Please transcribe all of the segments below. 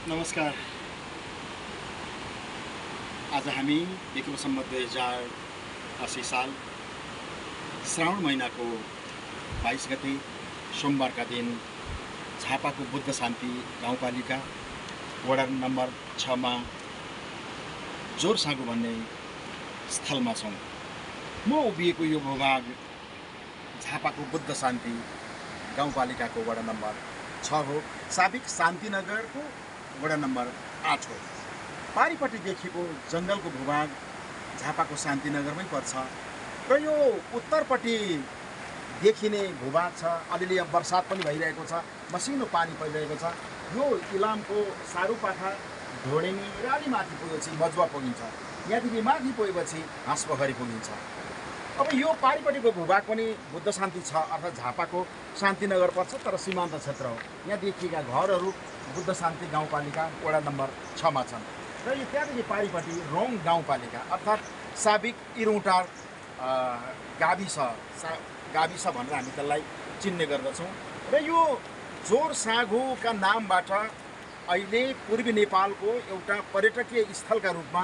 नमस्कार। आज हामी विक्रम सम्वत 2080 साल श्रावण महिनाको 22 गते सोमबारका दिन झापाको बुद्ध शान्ति गाउँपालिका वडा नम्बर 6 मा जोरसाँगो भन्ने स्थलमा छौँ। म उभिएको यो भूभाग झापाको बुद्ध शान्ति गाउँपालिकाको वडा नम्बर 6 हो। साबिक शान्तिनगरको वडा नम्बर 8 हो। पारिपट्टि देखिएको जङ्गलको भूभाग झापाको शान्तिनगरमै पर्छ र यो उत्तरपट्टि देखिने भूभाग छ। अलिअलि अब बर्सात पनि भइरहेको छ, मसिनो पानी परिरहेको छ। यो इलामको सारुपाखा ढोडेनी र अलि माथि पुगेपछि मजुवा पुगिन्छ। यहाँदेखि माथि पुगेपछि हाँसपोखरी पुगिन्छ। अब यो पारिपट्टिको भूभाग पनि बुद्ध शान्ति छ अर्थात् झापाको शान्तिनगर पर्छ, तर सीमान्त क्षेत्र हो। यहाँ देखिएका घरहरू बुद्ध शान्ति गाउँपालिका वडा नम्बर 6 मा छन् र यो त्यहाँदेखि पारिपट्टि रोङ गाउँपालिका अर्थात् साबिक इरौटार गाविस भनेर हामी त्यसलाई चिन्ने गर्दछौँ। र यो जोरसाँगोका नामबाट अहिले पूर्वी नेपालको एउटा पर्यटकीय स्थलका रूपमा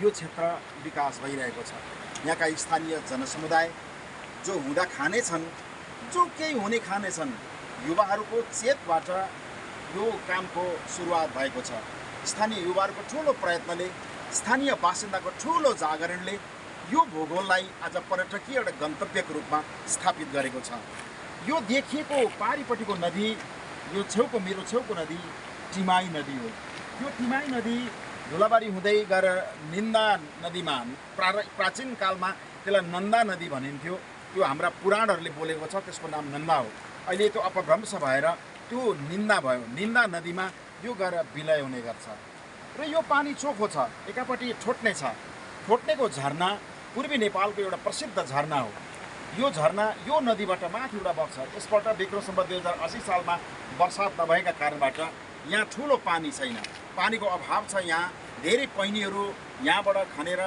यो क्षेत्र विकास भइरहेको छ। यहाँका स्थानीय जनसमुदाय जो हुँदा खाने छन्, जो केही हुने खाने छन्, युवाहरूको चेतबाट यो कामको सुरुवात भएको छ। स्थानीय युवाहरूको ठुलो प्रयत्नले, स्थानीय बासिन्दाको ठुलो जागरणले यो भूगोललाई आज पर्यटकीय एउटा गन्तव्यको रूपमा स्थापित गरेको छ। यो देखिएको पारिपट्टिको नदी, यो मेरो छेउको नदी टिमाई नदी हो। यो टिमाई नदी धुलाबारी हुँदै गएर निन्दा नदीमा प्राचीन कालमा त्यसलाई नन्दा नदी भनिन्थ्यो। त्यो हाम्रा पुराणहरूले बोलेको छ, त्यसको नाम नन्दा हो। अहिले त्यो अपभ्रंश भएर त्यो निन्दा भयो। निन्दा नदीमा यो गएर विलय हुने गर्छ र यो पानी चोखो छ। एकापट्टि ठोट्ने छ। ठोट्नेको झरना पूर्वी नेपालको एउटा प्रसिद्ध झरना हो। यो झरना यो नदीबाट माथिबाट बग्छ। यसपल्ट विक्रम सम्वत 2080 सालमा बर्सात नभएका कारणबाट यहाँ ठुलो पानी छैन, पानीको अभाव छ। यहाँ धेरै पैनीहरू यहाँबाट खनेर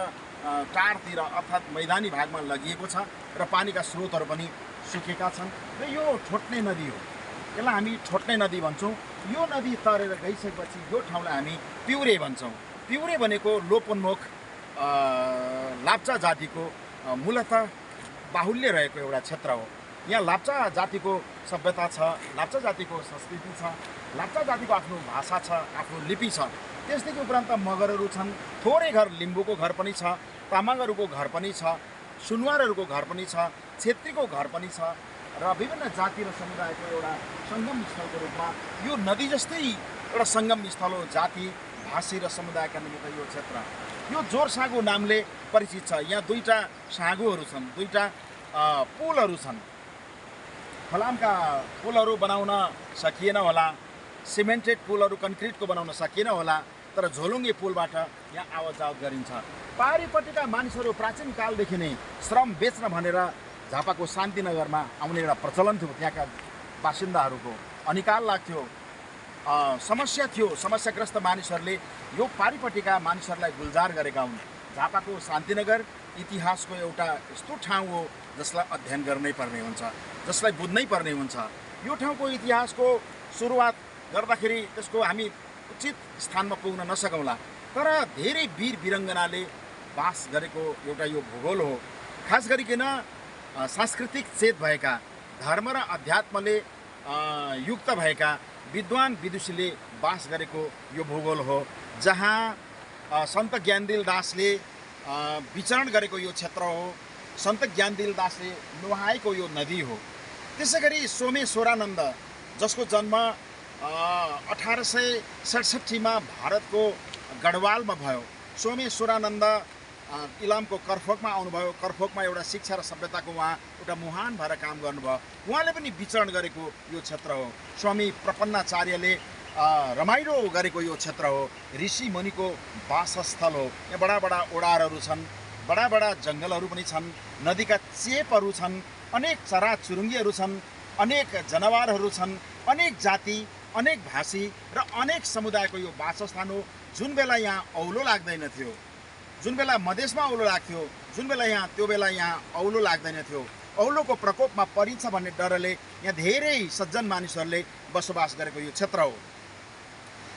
टारतिर अर्थात् मैदानी भागमा लगिएको छ र पानीका स्रोतहरू पनि सुकेका छन् र यो ठोट्ने नदी हो। यसलाई हामी ठोट्ने नदी भन्छौँ। यो नदी तरेर गइसकेपछि यो ठाउँलाई हामी पिउरे भन्छौँ। पिउरे भनेको लोपोन्मुख लाप्चा जातिको मूलतः बाहुल्य रहेको एउटा क्षेत्र हो। यहाँ लाप्चा जातिको सभ्यता छ, लाप्चा जातिको संस्कृति छ, लाप्चा जातिको आफ्नो भाषा छ, आफ्नो लिपि छ। त्यसदेखि उपरान्त मगरहरू छन्, थोरै घर लिम्बूको घर पनि छ, तामाङहरूको घर पनि छ, सुनवारहरूको घर पनि छ, छेत्रीको घर पनि छ र विभिन्न जाति र समुदायको एउटा सङ्गम स्थलको रूपमा यो नदी जस्तै एउटा सङ्गम स्थल हो। जाति, भाषी र समुदायका निमित्त यो क्षेत्र यो जोरसाँगो नामले परिचित छ। यहाँ दुईवटा साँगोहरू छन्, दुईवटा पुलहरू छन्। फलामका पुलहरू बनाउन सकिएन होला, सिमेन्टेड पुलहरू कन्क्रिटको बनाउन सकिएन होला, तर झोलुङ्गे पुलबाट यहाँ आवत जावत गरिन्छ। पारिपट्टिका मानिसहरू प्राचीन कालदेखि नै श्रम बेच्न भनेर झापाको शान्तिनगरमा आउने एउटा प्रचलन थियो। त्यहाँका बासिन्दाहरूको अनिकाल लाग्थ्यो, समस्या थियो। समस्याग्रस्त मानिसहरूले यो पारिपट्टिका मानिसहरूलाई गुल्जार गरेका हुन्। झापाको शान्तिनगर इतिहासको एउटा यस्तो ठाउँ हो जसलाई अध्ययन गर्नै पर्ने हुन्छ, जसलाई बुझ्नै पर्ने हुन्छ। यो ठाउँको इतिहासको सुरुवात गर्दाखेरि त्यसको हामी उचित स्थानमा पुग्न नसकौँला, तर धेरै वीर वीरङ्गनाले बास गरेको एउटा यो भूगोल हो। खास गरिकन सांस्कृतिक चेत भएका, धर्म र अध्यात्मले युक्त भएका विद्वान विदुषीले बास गरेको यो भूगोल हो, जहाँ सन्त ज्ञानदिल दासले विचरण गरेको यो क्षेत्र हो। सन्त ज्ञानदिल दासले नुहाएको यो नदी हो। त्यसै गरी सोमेश्वरानन्द, जसको जन्म 1867 मा भारतको गढवालमा भयो। सोमेश्वरानन्द इलामको करफोकमा आउनुभयो। करफोकमा एउटा शिक्षा र सभ्यताको उहाँ एउटा मुहान भएर काम गर्नुभयो। उहाँले पनि विचरण गरेको यो क्षेत्र हो। स्वामी प्रपन्नाचार्यले रमाइलो गरेको यो क्षेत्र हो। ऋषि मुनिको वासस्थल हो। यहाँ बडा बडा ओडारहरू छन्, बडा बडा जङ्गलहरू पनि छन्, नदीका चेपहरू छन्, अनेक चराचुरुङ्गीहरू छन्, अनेक जनावरहरू छन्, अनेक जाति, अनेक भाषी र अनेक समुदायको यो वासस्थान हो। जुन बेला यहाँ औलो लाग्दैन थियो, जुन बेला मधेसमा औलो लाग्थ्यो, जुन बेला त्यो बेला यहाँ औलो लाग्दैन थियो, औलोको प्रकोपमा परिन्छ भन्ने डरले यहाँ धेरै सज्जन मानिसहरूले बसोबास गरेको यो क्षेत्र हो।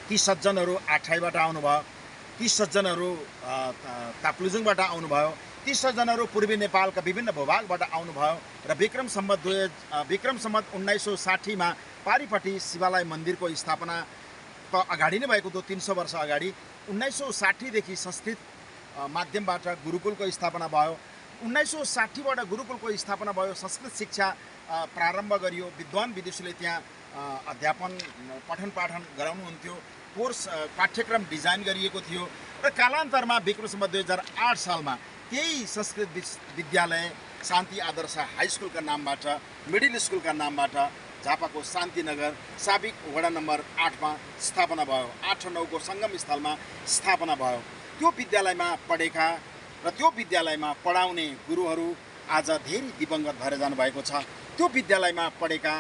ती सज्जनहरू आठाईबाट आउनुभयो, ती सज्जनहरू ताप्लेजुङबाट आउनुभयो, ती सज्जनहरू पूर्वी नेपालका विभिन्न भूभागबाट आउनुभयो र विक्रम सम्वत 1960 मा पारिपट्टि शिवालय मन्दिरको स्थापना त अगाडि नै भएको थियो। 300 वर्ष अगाडि 1960 देखि संस्कृत माध्यमबाट गुरुकुलको स्थापना भयो। 1960 बाट गुरुकुलको स्थापना भयो, संस्कृत शिक्षा प्रारम्भ गरियो। विद्वान विदुषीले त्यहाँ अध्यापन पठन पाठन गराउनुहुन्थ्यो। कोर्स पाठ्यक्रम डिजाइन गरिएको थियो र कालान्तरमा विक्रम सम्वत 2008 सालमा त्यही संस्कृत विद्यालय शान्ति आदर्श हाई स्कुलका नामबाट, मिडिल स्कुलका नामबाट झापाको शान्तिनगर साबिक वडा नम्बर 8 मा स्थापना भयो। 8 र 9 को सङ्गम स्थलमा स्थापना भयो। त्यो विद्यालयमा पढेका र त्यो विद्यालयमा पढाउने गुरुहरू आज धेरै दिवंगत भएर जानुभएको छ। त्यो विद्यालयमा पढेका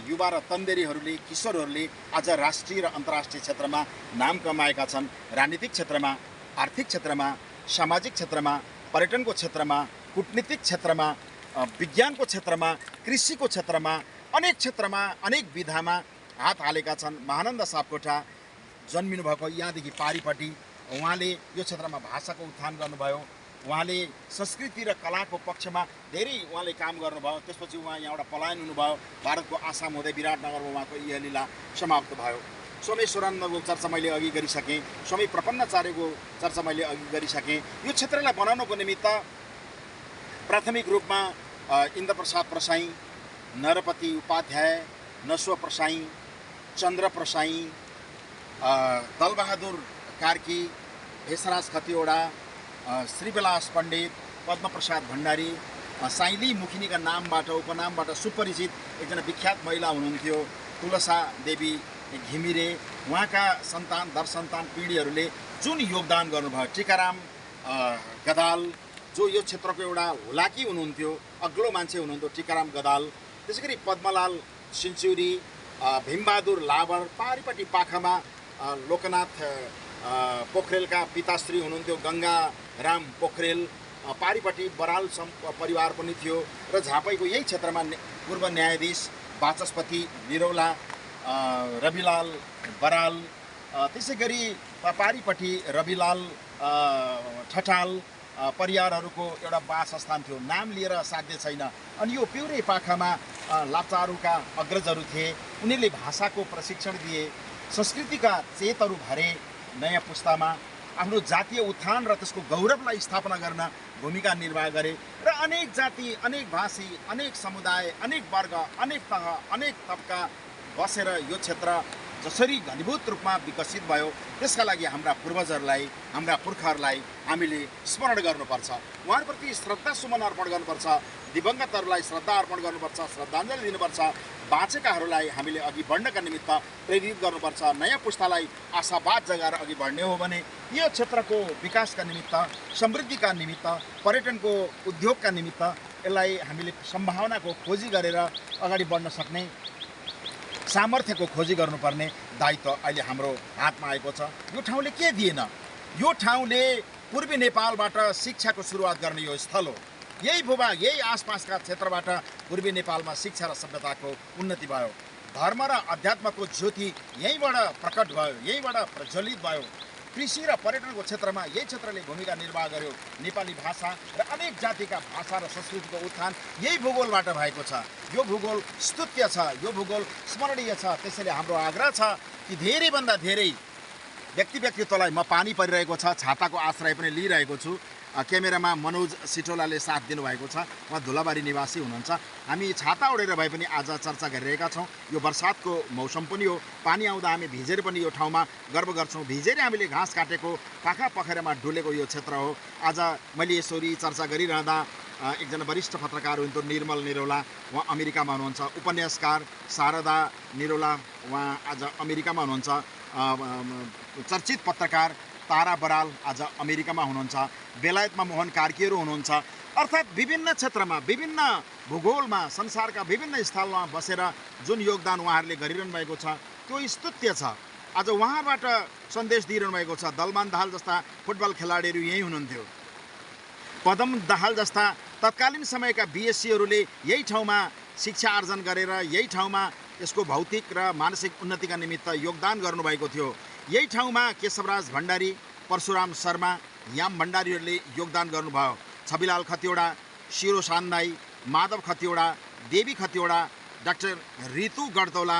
युवा र तन्देरीहरूले, किशोरहरूले आज राष्ट्रिय र अन्तर्राष्ट्रिय क्षेत्रमा नाम कमाएका छन्। राजनीतिक क्षेत्रमा, आर्थिक क्षेत्रमा, सामाजिक क्षेत्रमा, पर्यटनको क्षेत्रमा, कूटनीतिक क्षेत्रमा, विज्ञानको क्षेत्रमा, कृषिको क्षेत्रमा, अनेक क्षेत्रमा, अनेक विधामा हात हालेका छन्। महानन्द सापकोटा जन्मिनु भएको यहाँदेखि पारिपट्टि, उहाँले यो क्षेत्रमा भाषाको उत्थान गर्नुभयो। उहाँले संस्कृति र कलाको पक्षमा धेरै उहाँले काम गर्नुभयो। त्यसपछि उहाँ यहाँबाट पलायन हुनुभयो। भारतको आसाम हुँदै विराटनगरमा उहाँको यह लीला समाप्त भयो। स्वामी सुरानन्दको चर्चा मैले अघि गरिसकेँ, स्वामी प्रपन्नाचार्यको चर्चा मैले अघि गरिसकेँ। यो क्षेत्रलाई बनाउनको निमित्त प्राथमिक रूपमा इन्द्रप्रसाद प्रसाई, नरपति उपाध्याय, नस्व प्रसाई, चन्द्र प्रसाई, दलबहादुर कार्की, भेषराज खतिवडा, श्रीविलास पण्डित, पद्मप्रसाद भण्डारी, साइली मुखिनीका नामबाट उपनामबाट सुपरिचित एकजना विख्यात महिला हुनुहुन्थ्यो तुलसा देवी घिमिरे। उहाँका सन्तान दर सन्तान पिँढीहरूले जुन योगदान गर्नुभयो, टिकाराम गदाल जो यो क्षेत्रको एउटा हुलाकी हुनुहुन्थ्यो, अग्लो मान्छे हुनुहुन्थ्यो टिकाराम गदाल, त्यसै गरी पद्मलाल सिन्चुरी, भीमबहादुर लाबर, पारिपट्टि पाखामा लोकनाथ पोखरेलका पिताश्री हुनुहुन्थ्यो गङ्गाराम पोखरेल, पारिपट्टि बराल परिवार पनि थियो र झापैको यही क्षेत्रमा पूर्व न्यायाधीश वाचस्पति निरौला, रविलाल बराल, त्यसै गरी पारिपट्टि रविलाल ठटाल परिवारहरूको एउटा वासस्थान थियो। नाम लिएर साध्य छैन। अनि यो पिउरे पाखामा लाचारुका अग्रजहरू थिए। उनीहरूले भाषाको प्रशिक्षण दिए, संस्कृतिका चेतहरू भरे, नयाँ पुस्तामा आफ्नो जातीय उत्थान र त्यसको गौरवलाई स्थापना गर्न भूमिका निर्वाह गरे र अनेक जाति, अनेक भाषी, अनेक समुदाय, अनेक वर्ग, अनेक तह, अनेक तबका बसेर यो क्षेत्र जसरी घनीभूत रूपमा विकसित भयो त्यसका लागि हाम्रा पूर्वजहरूलाई, हाम्रा पुर्खाहरूलाई हामीले स्मरण गर्नुपर्छ, उहाँहरूप्रति श्रद्धा सुमन अर्पण गर्नुपर्छ, दिवंगतहरूलाई श्रद्धा अर्पण गर्नुपर्छ, श्रद्धाञ्जली दिनुपर्छ। बाँचेकाहरूलाई हामीले अघि बढ्नका निमित्त प्रेरित गर्नुपर्छ। नयाँ पुस्तालाई आशावाद जगाएर अघि बढ्ने हो भने यो क्षेत्रको विकासका निमित्त, समृद्धिका निमित्त, पर्यटनको उद्योगका निमित्त यसलाई हामीले सम्भावनाको खोजी गरेर अगाडि बढ्न सक्ने, सामर्थ्यको खोजी गर्नुपर्ने दायित्व अहिले हाम्रो हातमा आएको छ। यो ठाउँले के दिएन? यो ठाउँले पूर्वी नेपालबाट शिक्षाको सुरुवात गर्ने यो स्थल हो। यही भूभाग, यही आसपासका क्षेत्रबाट पूर्वी नेपालमा शिक्षा र सभ्यताको उन्नति भयो। धर्म र अध्यात्मको ज्योति यहीँबाट प्रकट भयो, यहीँबाट प्रज्वलित भयो। कृषि र पर्यटनको क्षेत्रमा यही क्षेत्रले भूमिका निर्वाह गर्यो। नेपाली भाषा र अनेक जातिका भाषा र संस्कृतिको उत्थान यही भूगोलबाट भएको छ। यो भूगोल स्तुत्य छ, यो भूगोल स्मरणीय छ। त्यसैले हाम्रो आग्रह छ कि धेरैभन्दा धेरै व्यक्तित्वलाई म पानी परिरहेको छ, छाताको आश्रय पनि लिइरहेको छु। क्यामेरामा मनोज सिटोलाले साथ दिनुभएको छ, उहाँ धुलाबारी निवासी हुनुहुन्छ। हामी छाता ओढेर भए पनि आज चर्चा गरिरहेका छौँ। यो बर्सातको मौसम पनि हो, पानी आउँदा हामी भिजेर पनि यो ठाउँमा गर्व गर्छौँ। भिजेर हामीले घाँस काटेको, पाखा पखेरामा डुलेको यो क्षेत्र हो। आज मैले यसरी चर्चा गरिरहँदा एकजना वरिष्ठ पत्रकार हुनुहुन्थ्यो निर्मल निरौला, उहाँ अमेरिकामा हुनुहुन्छ। उपन्यासकार शारदा निरौला, उहाँ आज अमेरिकामा हुनुहुन्छ। चर्चित पत्रकार तारा बराल आज अमेरिकामा हुनुहुन्छ। बेलायतमा मोहन कार्कीहरू हुनुहुन्छ। अर्थात् विभिन्न क्षेत्रमा, विभिन्न भूगोलमा, संसारका विभिन्न स्थलमा बसेर जुन योगदान उहाँहरूले गरिरहनु भएको छ त्यो स्तुत्य छ। आज उहाँबाट सन्देश दिइरहनु भएको छ। दलमान दाहाल जस्ता फुटबल खेलाडीहरू यहीँ हुनुहुन्थ्यो। पदम दाहाल जस्ता तत्कालीन समयका बिएससीहरूले यही ठाउँमा शिक्षा आर्जन गरेर, यही ठाउँमा यसको भौतिक र मानसिक उन्नतिका निमित्त योगदान गर्नुभएको थियो। यही ठाउँमा केशवराज भण्डारी, परशुराम शर्मा, याम भण्डारीहरूले योगदान गर्नुभयो। छविलाल खतिवडा, शिरो सान्दाई, माधव खतिवडा, देवी खतिवडा, डाक्टर ऋतु गडतौला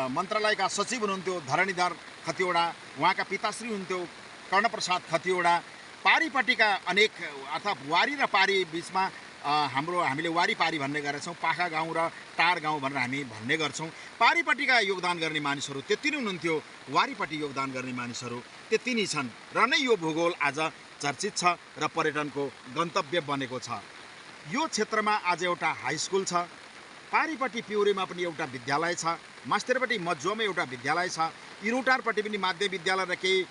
मन्त्रालयका सचिव हुनुहुन्थ्यो। धरणीधर खतिवडा उहाँका पिताश्री हुनुहुन्थ्यो। कर्णप्रसाद खतिवडा पारीपट्टिका अनेक अर्थात् वारी र पारी बिचमा हामीले वारी पारी भन्ने गरेछौँ, पाखा गाउँ र टार गाउँ भनेर हामी भन्ने गर्छौँ। पारीपट्टिका योगदान गर्ने मानिसहरू त्यति नै हुनुहुन्थ्यो, वारीपट्टि योगदान गर्ने मानिसहरू त्यति नै छन् र नै यो भूगोल आज चर्चित छ र पर्यटनको गन्तव्य बनेको छ। यो क्षेत्रमा आज एउटा हाई स्कुल छ, पारीपट्टि पिउरेमा पनि एउटा विद्यालय छ, मास्टरपट्टि मजुवामा एउटा विद्यालय छ, इरुटारपट्टि पनि माध्यमिक विद्यालय र केही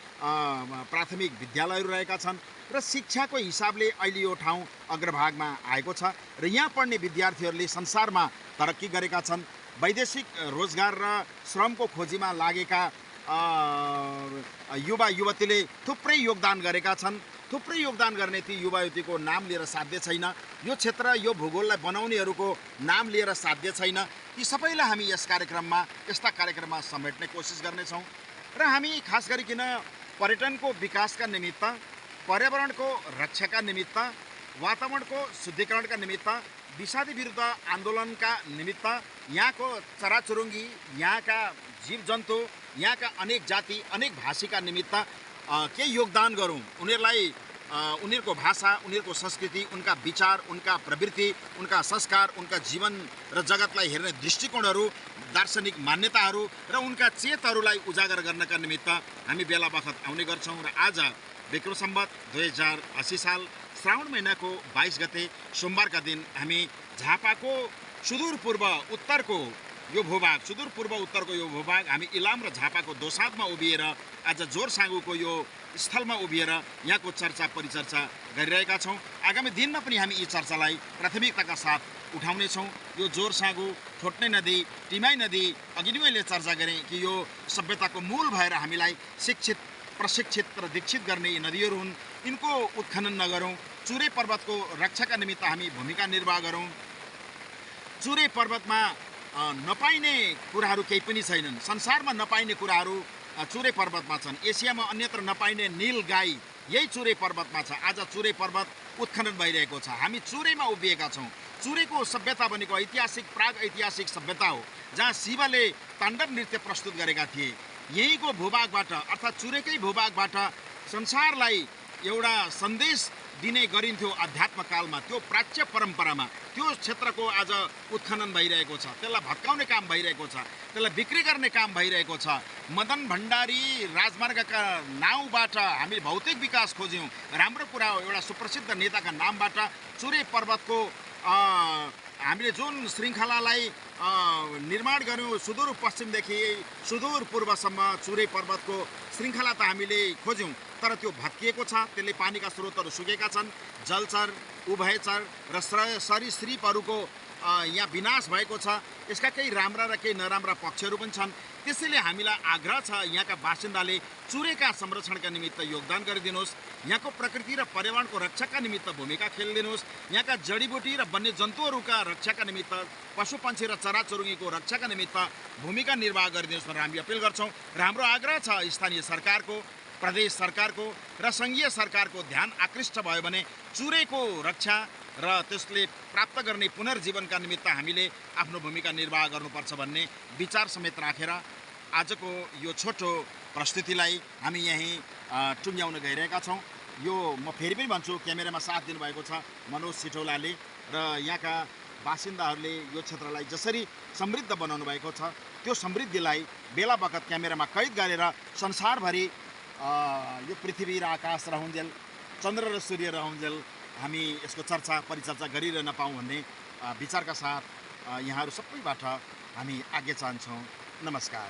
प्राथमिक विद्यालयहरू रहेका छन् र शिक्षाको हिसाबले अहिले यो ठाउँ अग्रभागमा आएको छ र यहाँ पढ्ने विद्यार्थीहरूले संसारमा तरक्की गरेका छन्। वैदेशिक रोजगार र श्रमको खोजीमा लागेका युवा युवतीले थुप्रै योगदान गरेका छन्। थुप्रै योगदान गर्ने ती युवा युवतीको नाम लिएर साध्य छैन। यो क्षेत्र, यो भूगोललाई बनाउनेहरूको नाम लिएर साध्य छैन। ती सबैलाई हामी यस्ता कार्यक्रममा समेट्ने कोसिस गर्नेछौँ र हामी खास गरिकन पर्यटनको विकासका निमित्त, पर्यावरणको रक्षाका निमित्त, वातावरणको शुद्धिकरणका निमित्त, विषादी विरुद्ध आन्दोलनका निमित्त, यहाँको चराचुरुङ्गी, यहाँका जीवजन्तु, यहाँका अनेक जाति, अनेक भाषीका निमित्त केही योगदान गरौँ। उनीहरूको भाषा, उनीहरूको संस्कृति, उनका विचार, उनका प्रवृत्ति, उनका संस्कार, उनका जीवन र जगतलाई हेर्ने दृष्टिकोणहरू, दार्शनिक मान्यताहरू र उनका चेतहरूलाई उजागर गर्नका निमित्त हामी बेला बखत आउने गर्छौँ। र आज विक्रम सम्वत 2080 साल श्रावण महिनाको 22 गते सोमबारका दिन हामी झापाको सुदूरपूर्व उत्तरको यो भूभाग हामी इलाम र झापाको दोसाँधमा उभिएर आज जोरसाँगुको यो स्थलमा उभिएर यहाँको चर्चा परिचर्चा गरिरहेका छौँ। आगामी दिनमा पनि हामी यी चर्चालाई प्राथमिकताका साथ उठाउनेछौँ। यो जोरसाँगु, ठोट्ने नदी, टिमाई नदी अघि नै मैले चर्चा गरेँ कि यो सभ्यताको मूल भएर हामीलाई शिक्षित, प्रशिक्षित र दीक्षित गर्ने यी नदीहरू हुन्। यिनको उत्खनन नगरौँ। चुरे पर्वतको रक्षाका निमित्त हामी भूमिका निर्वाह गरौँ। चुरे पर्वतमा नपाइने कुराहरू केही पनि छैनन्। संसारमा नपाइने कुराहरू चुरे पर्वतमा छन्। एसियामा अन्यत्र नपाइने नील गाई यही चुरे पर्वतमा छ। आज चुरे पर्वत उत्खनन भइरहेको छ। हामी चुरेमा उभिएका छौँ। चुरेको सभ्यता भनेको प्राग ऐतिहासिक सभ्यता हो, जहाँ शिवले ताण्डव नृत्य प्रस्तुत गरेका थिए। यहीँको भूभागबाट अर्थात् चुरेकै भूभागबाट संसारलाई एउटा सन्देश दिने गरिन्थ्यो अध्यात्म कालमा। त्यो प्राच्य परम्परामा त्यो क्षेत्रको आज उत्खनन भइरहेको छ। त्यसलाई भत्काउने काम भइरहेको छ, त्यसलाई बिक्री गर्ने काम भइरहेको छ। मदन भण्डारी राजमार्गका नाउँबाट हामी भौतिक विकास खोज्यौँ, राम्रो कुरा हो। एउटा सुप्रसिद्ध नेताका नामबाट चुरे पर्वतको हामीले जुन श्रृङ्खलालाई निर्माण गऱ्यौँ, सुदूर पश्चिमदेखि सुदूर पूर्वसम्म चुरे पर्वतको श्रृङ्खला त हामीले खोज्यौँ, तर त्यो भत्किएको छ। त्यसले पानीका स्रोतहरू सुकेका छन्। जलचर, उभयचर र सरीसृपहरूको यहाँ विनाश भएको छ। यसका केही राम्रा र केही नराम्रा पक्षहरू पनि छन्। त्यसैले हामीलाई आग्रह छ, यहाँका बासिन्दाले चुरेका संरक्षणका निमित्त योगदान गरिदिनुहोस्। यहाँको प्रकृति र पर्यावरणको रक्षाका निमित्त भूमिका खेलिदिनुहोस्। यहाँका जडीबुटी र वन्यजन्तुहरूका रक्षाका निमित्त, पशुपन्छी र चराचुरुङ्गीको रक्षाका निमित्त भूमिका निर्वाह गरिदिनुहोस् भनेर हामी अपिल गर्छौँ। र हाम्रो आग्रह छ स्थानीय सरकारको, प्रदेश सरकारको र सङ्घीय सरकारको ध्यान आकृष्ट भयो भने चुरेको रक्षा र त्यसले प्राप्त गर्ने पुनर्जीवनका निमित्त हामीले आफ्नो भूमिका निर्वाह गर्नुपर्छ भन्ने विचार समेत राखेर आजको यो छोटो प्रस्तुतिलाई हामी यहीँ टुङ्ग्याउन गइरहेका छौँ। यो म फेरि पनि भन्छु, क्यामेरामा साथ दिनुभएको छ मनोज सिटौलाले र यहाँका बासिन्दाहरूले यो क्षेत्रलाई जसरी समृद्ध बनाउनु भएको छ, त्यो समृद्धिलाई बेला बखत क्यामेरामा कैद गरेर संसारभरि यो पृथ्वी र आकाश रहुन्जेल, चन्द्र र सूर्य रहुन्जेल हामी यसको चर्चा परिचर्चा गरिरहन पाऊँ भन्ने विचारका साथ यहाँहरू सबैबाट हामी आज्ञा चाहन्छौँ। नमस्कार।